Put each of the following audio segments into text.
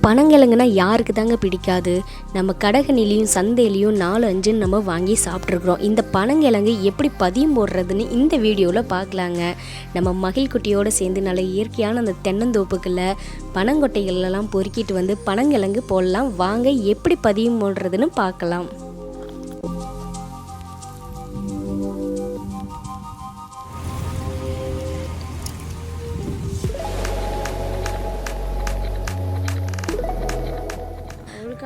பனங்கிழங்குனா யாருக்கு தாங்க பிடிக்காது? நம்ம கடைகனிலையும் சந்தையிலையும் 4-5 நம்ம வாங்கி சாப்பிட்ருக்குறோம். இந்த பனங்கிழங்கு எப்படி பதியம் போடுறதுன்னு இந்த வீடியோவில் பார்க்கலாங்க. நம்ம மகிழ்குட்டியோடு சேர்ந்து நல்ல இயற்கையான அந்த தென்னந்தோப்புக்குள்ள பனங்கொட்டைகளெல்லாம் பொறுக்கிட்டு வந்து பனங்கிழங்கு போடலாம். வாங்க எப்படி பதியம் போடுறதுன்னு பார்க்கலாம்.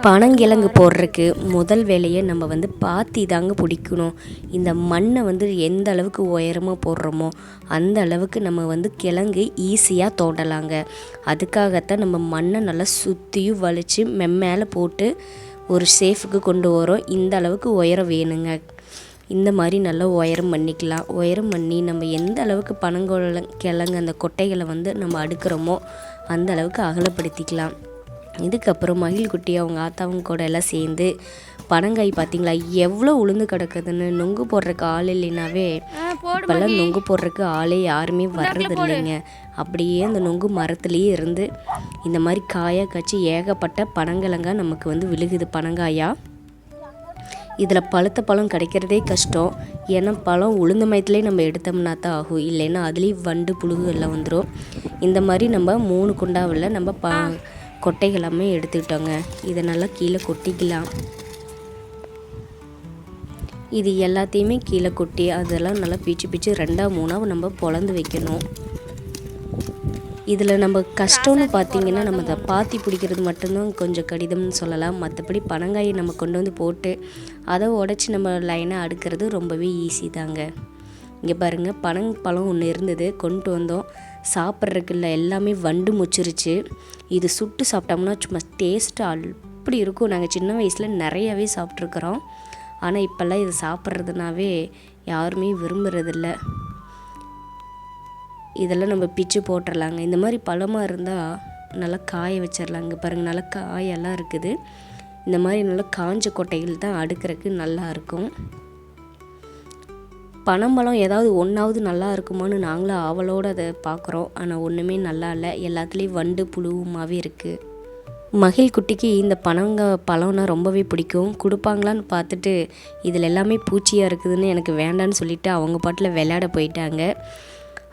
பனங்கிழங்கு போடுறதுக்கு முதல் வேலையை நம்ம வந்து பாத்தி தாங்க பிடிக்கணும். இந்த மண்ணை வந்து எந்த அளவுக்கு உயரமாக போடுறோமோ அந்த அளவுக்கு நம்ம வந்து கிழங்கு ஈஸியாக தோண்டலாங்க. அதுக்காகத்தான் நம்ம மண்ணை நல்லா சுற்றியும் வலித்து மேலே போட்டு ஒரு சேஃபுக்கு கொண்டு வரோம். இந்த அளவுக்கு உயரம் வேணுங்க. இந்த மாதிரி நல்லா உயரம் பண்ணிக்கலாம். உயரம் பண்ணி நம்ம எந்த அளவுக்கு கிழங்கு அந்த கொட்டைகளை வந்து நம்ம அடுக்கிறோமோ அந்த அளவுக்கு அகலப்படுத்திக்கலாம். இதுக்கப்புறம் மகிழ்குட்டி அவங்க ஆத்தாவும் கூட எல்லாம் சேர்ந்து பனங்காய் பார்த்திங்களா எவ்வளோ உளுந்து கிடக்குதுன்னு. நொங்கு போடுறதுக்கு ஆள் இல்லைனாவே இப்போல்லாம் நொங்கு போடுறதுக்கு ஆளே யாருமே வர்றது இல்லைங்க. அப்படியே அந்த நொங்கு மரத்துலேயே இருந்து இந்த மாதிரி காயாக காய்ச்சி ஏகப்பட்ட பனங்கிழங்கா நமக்கு வந்து விழுகுது பனங்காயாக. இதில் பழுத்த பழம் கிடைக்கிறதே கஷ்டம். ஏன்னா பழம் உளுந்த மயத்துலேயே நம்ம எடுத்தோம்னா தான் ஆகும். இல்லைன்னா அதுலேயும் வண்டு புழுகுலாம் வந்துடும். இந்த மாதிரி நம்ம 3 குண்டாவில் நம்ம கொட்டைகளாமே எடுத்துக்கிட்டோங்க. இதை நல்லா கீழே கொட்டிக்கலாம். இது எல்லாத்தையுமே கீழே கொட்டி அதெல்லாம் நல்லா பிச்சு 2-3 நம்ம பொளந்து வைக்கணும். இதில் நம்ம கஷ்டம்னு பார்த்திங்கன்னா நம்ம அதை பாத்தி பிடிக்கிறது மட்டும்தான் கொஞ்சம் கடிதம்னு சொல்லலாம். மற்றபடி பனங்காயை நம்ம கொண்டு வந்து போட்டு அதை உடச்சி நம்ம லைனாக அடுக்கிறது ரொம்பவே ஈஸி தாங்க. இங்கே பாருங்கள், பழம் ஒன்று இருந்தது கொண்டு வந்தோம். சாப்பிட்றதுக்குள்ள எல்லாமே வண்டு முச்சிருச்சு. இது சுட்டு சாப்பிட்டோம்னா சும்மா டேஸ்ட்டு அப்படி இருக்கும். நாங்கள் சின்ன வயசில் நிறையவே சாப்பிட்ருக்குறோம். ஆனால் இப்போல்லாம் இது சாப்பிட்றதுனாவே யாருமே விரும்புறதில்ல. இதெல்லாம் நம்ம பிச்சு போட்டுடலாங்க. இந்த மாதிரி பழமாக இருந்தால் நல்லா காய வச்சிடலாங்க. இங்கே பாருங்கள், நல்லா காயெல்லாம் இருக்குது. இந்த மாதிரி நல்லா காஞ்ச கொட்டைகள் தான் அடுக்கிறதுக்கு நல்லா இருக்கும். பனம்பழம் ஏதாவது ஒன்றாவது நல்லா இருக்குமான்னு நாங்களும் ஆவலோடு அதை பார்க்குறோம். ஆனால் ஒன்றுமே நல்லா இல்லை. எல்லாத்துலேயும் வண்டு புழுவுமாகவே இருக்குது. மகிழ்குட்டிக்கு இந்த பழம்னா ரொம்பவே பிடிக்கும். கொடுப்பாங்களான்னு பார்த்துட்டு இதில் எல்லாமே பூச்சியாக இருக்குதுன்னு எனக்கு வேண்டான்னு சொல்லிவிட்டு அவங்க பாட்டில் விளையாட போயிட்டாங்க.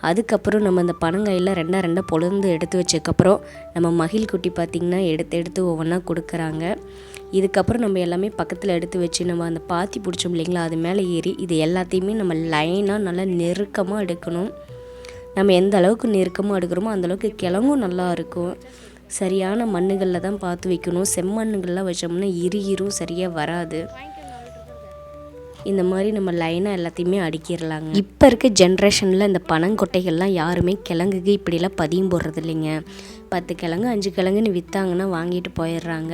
அதுக்கப்புறம் நம்ம அந்த பனங்காயில் 2 பொழுந்து எடுத்து வச்சதுக்கப்புறம் நம்ம மகிழ்குட்டி பார்த்திங்கன்னா எடுத்து ஒவ்வொன்றா கொடுக்குறாங்க. இதுக்கப்புறம் நம்ம எல்லாமே பக்கத்தில் எடுத்து வச்சு நம்ம அந்த பாத்தி பிடிச்சோம் இல்லைங்களா, அது மேலே ஏறி இது எல்லாத்தையுமே நம்ம லைனாக நல்லா நெருக்கமாக எடுக்கணும். நம்ம எந்த அளவுக்கு நெருக்கமாக எடுக்கிறோமோ அந்தளவுக்கு கிழங்கும் நல்லா இருக்கும். சரியான மண்ணுகளில் தான் பார்த்து வைக்கணும். செம்மண்ணுகள்லாம் வச்சோம்னா இறும் சரியாக வராது. இந்த மாதிரி நம்ம லைனாக எல்லாத்தையுமே அடுக்கிடலாங்க. இப்போ இருக்க ஜென்ரேஷனில் இந்த பனங்கொட்டைகள்லாம் யாருமே கிழங்குக்கு இப்படிலாம் பதியம் போடுறது இல்லைங்க. 10 கிழங்கு 5 கிழங்குன்னு விற்றாங்கன்னா வாங்கிட்டு போயிடுறாங்க.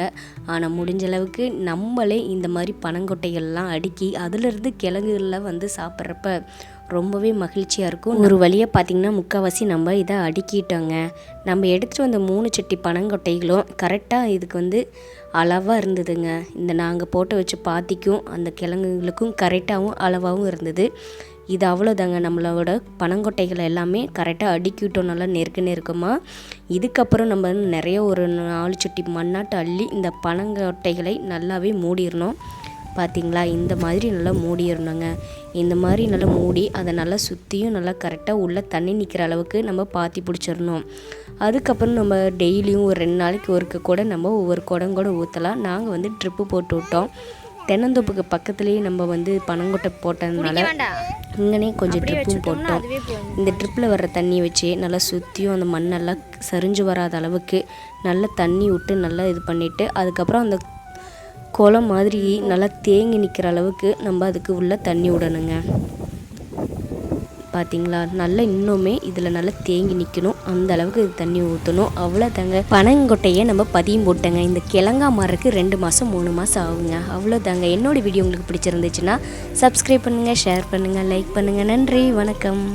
ஆனால் முடிஞ்ச அளவுக்கு நம்மளே இந்த மாதிரி பனங்கொட்டைகள்லாம் அடுக்கி அதிலிருந்து கிழங்குகளில் வந்து சாப்பிட்றப்ப ரொம்பவே மகிழ்ச்சியாக இருக்கும். ஒரு வழியாக பார்த்திங்கன்னா முக்கால்வாசி நம்ம இதை அடுக்கிட்டோங்க. நம்ம எடுத்துகிட்டு வந்த 3 சட்டி பனங்கொட்டைகளும் கரெக்டாக இதுக்கு வந்து அளவாக இருந்ததுங்க. இந்த நாங்கள் போட்டு வச்சு பாத்திக்கும் அந்த கிழங்குகளுக்கும் கரெக்டாகவும் அளவாகவும் இருந்தது. இது அவ்வளோதாங்க. நம்மளோட பனங்கொட்டைகளை எல்லாமே கரெக்டாக அடுக்கிட்டோம், நல்லா நெருக்கமாக. இதுக்கப்புறம் நம்ம நிறைய ஒரு 4 சட்டி மண்ணாட்டு அள்ளி இந்த பனங்கொட்டைகளை நல்லாவே மூடிடணும். பார்த்திங்களா, இந்த மாதிரி நல்லா மூடிடணுங்க. இந்த மாதிரி நல்லா மூடி அதை நல்லா சுற்றியும் நல்லா கரெக்டாக உள்ளே தண்ணி நிற்கிற அளவுக்கு நம்ம பாத்தி பிடிச்சிடணும். அதுக்கப்புறம் நம்ம டெய்லியும் ஒரு 2 நாளைக்கு ஒருக்க கூட நம்ம ஒவ்வொரு குடம் கூட ஊற்றலாம். நாங்கள் வந்து ட்ரிப்பு போட்டு விட்டோம். தென்னந்தோப்புக்கு பக்கத்துலேயே நம்ம வந்து பனங்கொட்டை போட்டதுனால இங்கனே கொஞ்சம் ட்ரிப்பும் போட்டோம். இந்த ட்ரிப்பில் வர்ற தண்ணி வச்சு நல்லா சுற்றியும் அந்த மண்ணெல்லாம் சரிஞ்சு வராத அளவுக்கு நல்லா தண்ணி விட்டு நல்லா இது பண்ணிவிட்டு அதுக்கப்புறம் அந்த குளம் மாதிரி நல்லா தேங்கி நிற்கிற அளவுக்கு நம்ம அதுக்கு உள்ள தண்ணி விடணுங்க. பார்த்திங்களா, நல்லா இன்னுமே இதில் நல்லா தேங்கி நிற்கணும். அந்த அளவுக்கு இது தண்ணி ஊற்றணும். அவ்வளோதாங்க. பனங்கொட்டையை நம்ம பதியம் போட்டேங்க. இந்த கிழங்கா மாறக்கு 2 மாதம் 3 மாதம் ஆகுங்க. அவ்வளோதாங்க. என்னோடய வீடியோ உங்களுக்கு பிடிச்சிருந்துச்சுன்னா சப்ஸ்கிரைப் பண்ணுங்கள், ஷேர் பண்ணுங்கள், லைக் பண்ணுங்கள். நன்றி, வணக்கம்.